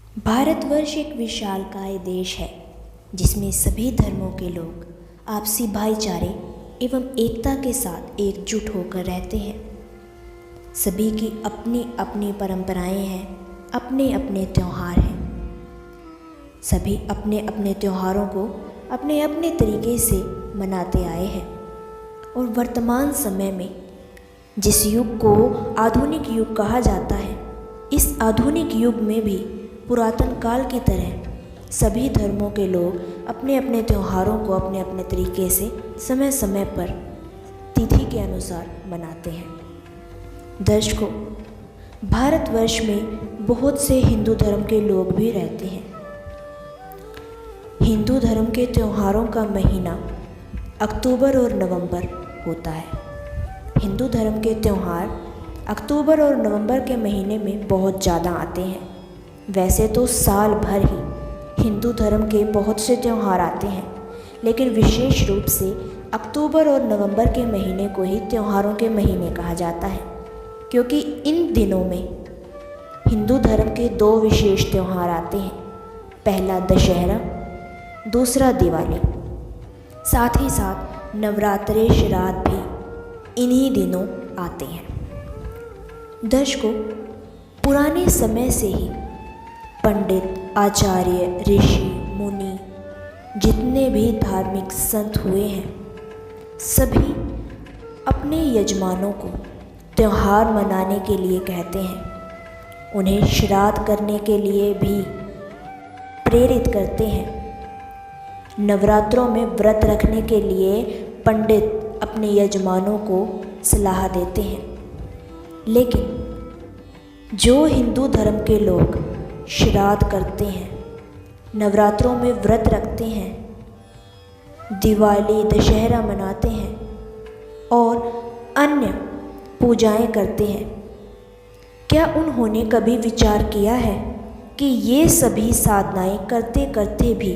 भारतवर्ष एक विशालकाय देश है जिसमें सभी धर्मों के लोग आपसी भाईचारे एवं एकता के साथ एकजुट होकर रहते हैं। सभी की अपनी अपनी परंपराएं हैं, अपने अपने त्यौहार हैं। सभी अपने अपने त्योहारों को अपने अपने तरीके से मनाते आए हैं और वर्तमान समय में जिस युग को आधुनिक युग कहा जाता है, इस आधुनिक युग में भी पुरातन काल की तरह सभी धर्मों के लोग अपने अपने त्योहारों को अपने अपने तरीके से समय समय पर तिथि के अनुसार मनाते हैं। दर्शकों, भारतवर्ष में बहुत से हिंदू धर्म के लोग भी रहते हैं। हिंदू धर्म के त्योहारों का महीना अक्टूबर और नवंबर होता है। हिंदू धर्म के त्यौहार अक्टूबर और नवंबर के महीने में बहुत ज़्यादा आते हैं। वैसे तो साल भर ही हिंदू धर्म के बहुत से त्यौहार आते हैं, लेकिन विशेष रूप से अक्टूबर और नवंबर के महीने को ही त्योहारों के महीने कहा जाता है, क्योंकि इन दिनों में हिंदू धर्म के दो विशेष त्यौहार आते हैं। पहला दशहरा, दूसरा दिवाली। साथ ही साथ नवरात्रे श्राद्ध भी इन्हीं दिनों आते हैं। दर्शकों, पुराने समय से ही पंडित, आचार्य, ऋषि, मुनि जितने भी धार्मिक संत हुए हैं, सभी अपने यजमानों को त्यौहार मनाने के लिए कहते हैं। उन्हें श्राद्ध करने के लिए भी प्रेरित करते हैं। नवरात्रों में व्रत रखने के लिए पंडित अपने यजमानों को सलाह देते हैं। लेकिन जो हिंदू धर्म के लोग श्राद्ध करते हैं, नवरात्रों में व्रत रखते हैं, दिवाली, दशहरा मनाते हैं और अन्य पूजाएं करते हैं, क्या उन्होंने कभी विचार किया है कि ये सभी साधनाएं करते करते भी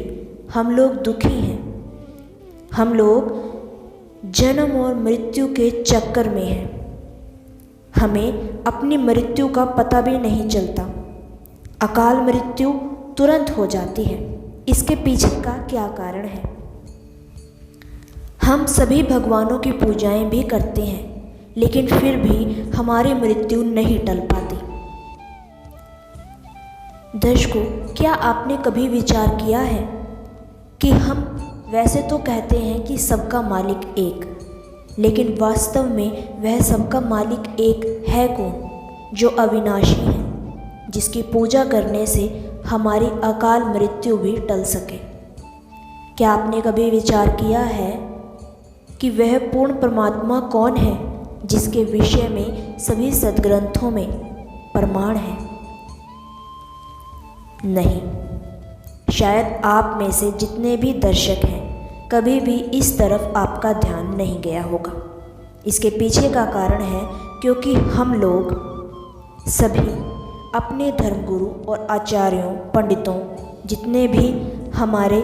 हम लोग दुखी हैं? हम लोग जन्म और मृत्यु के चक्कर में हैं। हमें अपनी मृत्यु का पता भी नहीं चलता। अकाल मृत्यु तुरंत हो जाती है। इसके पीछे का क्या कारण है? हम सभी भगवानों की पूजाएं भी करते हैं, लेकिन फिर भी हमारी मृत्यु नहीं टल पाती। दर्शकों, क्या आपने कभी विचार किया है कि हम वैसे तो कहते हैं कि सबका मालिक एक, लेकिन वास्तव में वह सबका मालिक एक है कौन, जो अविनाशी है, जिसकी पूजा करने से हमारी अकाल मृत्यु भी टल सके? क्या आपने कभी विचार किया है कि वह पूर्ण परमात्मा कौन है, जिसके विषय में सभी सद्ग्रंथों में प्रमाण है? नहीं, शायद आप में से जितने भी दर्शक हैं, कभी भी इस तरफ आपका ध्यान नहीं गया होगा। इसके पीछे का कारण है क्योंकि हम लोग सभी अपने धर्मगुरु और आचार्यों, पंडितों, जितने भी हमारे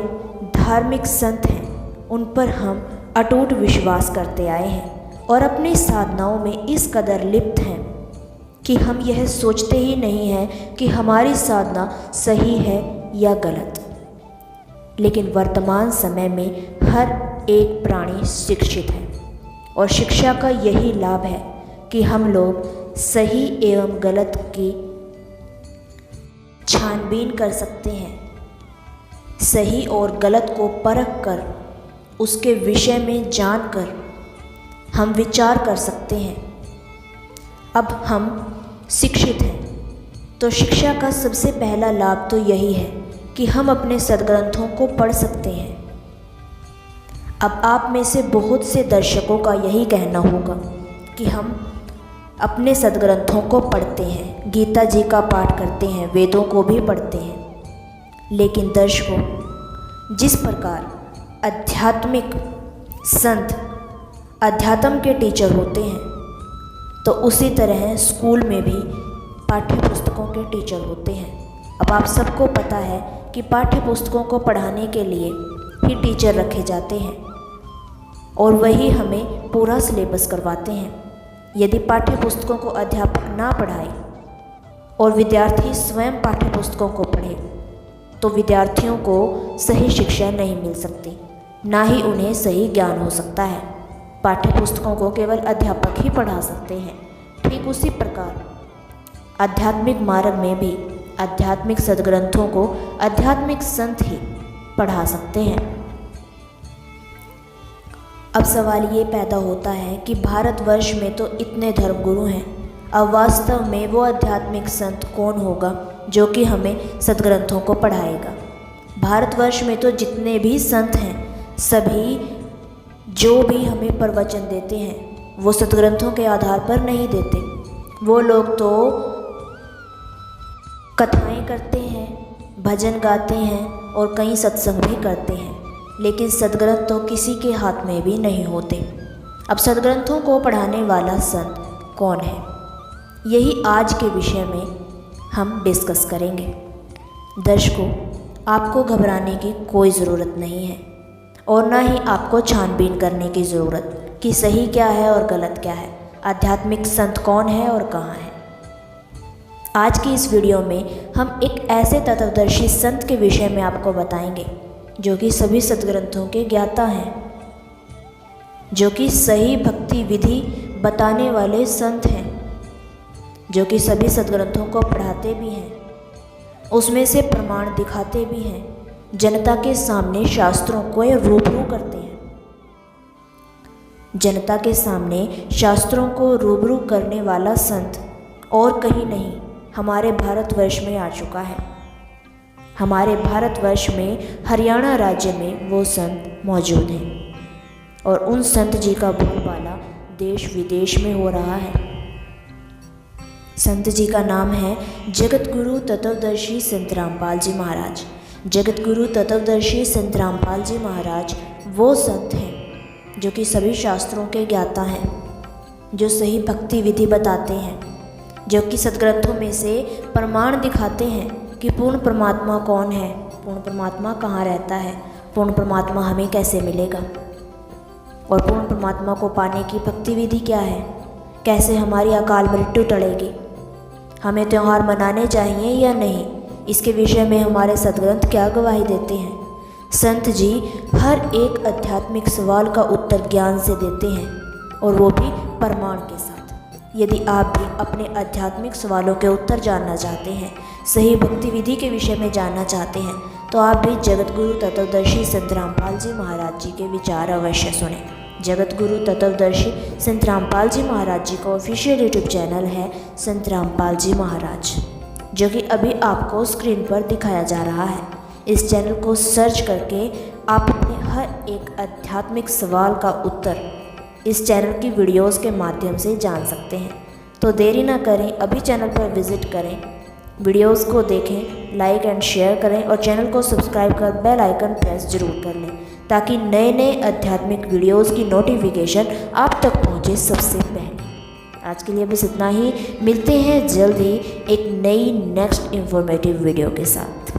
धार्मिक संत हैं, उन पर हम अटूट विश्वास करते आए हैं और अपनी साधनाओं में इस कदर लिप्त हैं कि हम यह सोचते ही नहीं हैं कि हमारी साधना सही है या गलत। लेकिन वर्तमान समय में हर एक प्राणी शिक्षित है और शिक्षा का यही लाभ है कि हम लोग सही एवं गलत की छानबीन कर सकते हैं। सही और गलत को परख कर उसके विषय में जानकर हम विचार कर सकते हैं। अब हम शिक्षित हैं तो शिक्षा का सबसे पहला लाभ तो यही है कि हम अपने सद्ग्रंथों को पढ़ सकते हैं। अब आप में से बहुत से दर्शकों का यही कहना होगा कि हम अपने सद्ग्रंथों को पढ़ते हैं, गीता जी का पाठ करते हैं, वेदों को भी पढ़ते हैं। लेकिन दर्शकों, जिस प्रकार आध्यात्मिक संत अध्यात्म के टीचर होते हैं, तो उसी तरह स्कूल में भी पाठ्य पुस्तकों के टीचर होते हैं। अब आप सबको पता है कि पाठ्य पुस्तकों को पढ़ाने के लिए ही टीचर रखे जाते हैं और वही हमें पूरा सिलेबस करवाते हैं। यदि पाठ्य पुस्तकों को अध्यापक ना पढ़ाए और विद्यार्थी स्वयं पाठ्यपुस्तकों को पढ़े तो विद्यार्थियों को सही शिक्षा नहीं मिल सकती, ना ही उन्हें सही ज्ञान हो सकता है। पाठ्यपुस्तकों को केवल अध्यापक ही पढ़ा सकते हैं। ठीक उसी प्रकार आध्यात्मिक मार्ग में भी आध्यात्मिक सद्ग्रंथों को आध्यात्मिक संत ही पढ़ा सकते हैं। अब सवाल ये पैदा होता है कि भारतवर्ष में तो इतने धर्मगुरु हैं, अब वास्तव में वो आध्यात्मिक संत कौन होगा जो कि हमें सद्ग्रंथों को पढ़ाएगा। भारतवर्ष में तो जितने भी संत हैं, सभी जो भी हमें प्रवचन देते हैं वो सद्ग्रंथों के आधार पर नहीं देते। वो लोग तो कथाएं करते हैं, भजन गाते हैं और कई सत्संग भी करते हैं, लेकिन सद्ग्रंथ तो किसी के हाथ में भी नहीं होते। अब सद्ग्रंथों को पढ़ाने वाला संत कौन है, यही आज के विषय में हम डिस्कस करेंगे। दर्शकों, आपको घबराने की कोई ज़रूरत नहीं है और ना ही आपको छानबीन करने की ज़रूरत कि सही क्या है और गलत क्या है, आध्यात्मिक संत कौन है और कहाँ है। आज की इस वीडियो में हम एक ऐसे तत्वदर्शी संत के विषय में आपको बताएंगे जो कि सभी सद्ग्रंथों के ज्ञाता हैं, जो कि सही भक्ति विधि बताने वाले संत हैं, जो कि सभी सद्ग्रंथों को पढ़ाते भी हैं, उसमें से प्रमाण दिखाते भी हैं, जनता के सामने शास्त्रों को रूबरू करते हैं। जनता के सामने शास्त्रों को रूबरू करने वाला संत और कहीं नहीं हमारे भारतवर्ष में आ चुका है। हमारे भारतवर्ष में हरियाणा राज्य में वो संत मौजूद हैं और उन संत जी का बोलबाला देश विदेश में हो रहा है। संत जी का नाम है जगत गुरु तत्वदर्शी संत रामपाल जी महाराज। जगत गुरु तत्वदर्शी संत रामपाल जी महाराज वो संत हैं जो कि सभी शास्त्रों के ज्ञाता हैं, जो सही भक्ति विधि बताते हैं, जो कि सद्ग्रंथों में से प्रमाण दिखाते हैं कि पूर्ण परमात्मा कौन है, पूर्ण परमात्मा कहाँ रहता है, पूर्ण परमात्मा हमें कैसे मिलेगा और पूर्ण परमात्मा को पाने की भक्ति विधि क्या है, कैसे हमारी अकाल मृत्यु टलेगी, हमें त्यौहार मनाने चाहिए या नहीं, इसके विषय में हमारे सद्ग्रंथ क्या गवाही देते हैं। संत जी हर एक आध्यात्मिक सवाल का उत्तर ज्ञान से देते हैं और वो भी प्रमाण के साथ। यदि आप भी अपने आध्यात्मिक सवालों के उत्तर जानना चाहते हैं, सही भक्ति विधि के विषय में जानना चाहते हैं, तो आप भी जगत गुरु तत्वदर्शी संत रामपाल जी महाराज जी के विचार अवश्य सुने। जगत गुरु तत्वदर्शी संत रामपाल जी महाराज जी का ऑफिशियल यूट्यूब चैनल है संत रामपाल जी महाराज, जो कि अभी आपको स्क्रीन पर दिखाया जा रहा है। इस चैनल को सर्च करके आप अपने हर एक आध्यात्मिक सवाल का उत्तर इस चैनल की वीडियोस के माध्यम से जान सकते हैं। तो देरी ना करें, अभी चैनल पर विजिट करें, वीडियोस को देखें, लाइक एंड शेयर करें और चैनल को सब्सक्राइब कर बेल आइकन प्रेस जरूर कर लें ताकि नए नए आध्यात्मिक वीडियोस की नोटिफिकेशन आप तक पहुंचे सबसे पहले। आज के लिए बस इतना ही, मिलते हैं जल्द ही एक नई नेक्स्ट इन्फॉर्मेटिव वीडियो के साथ।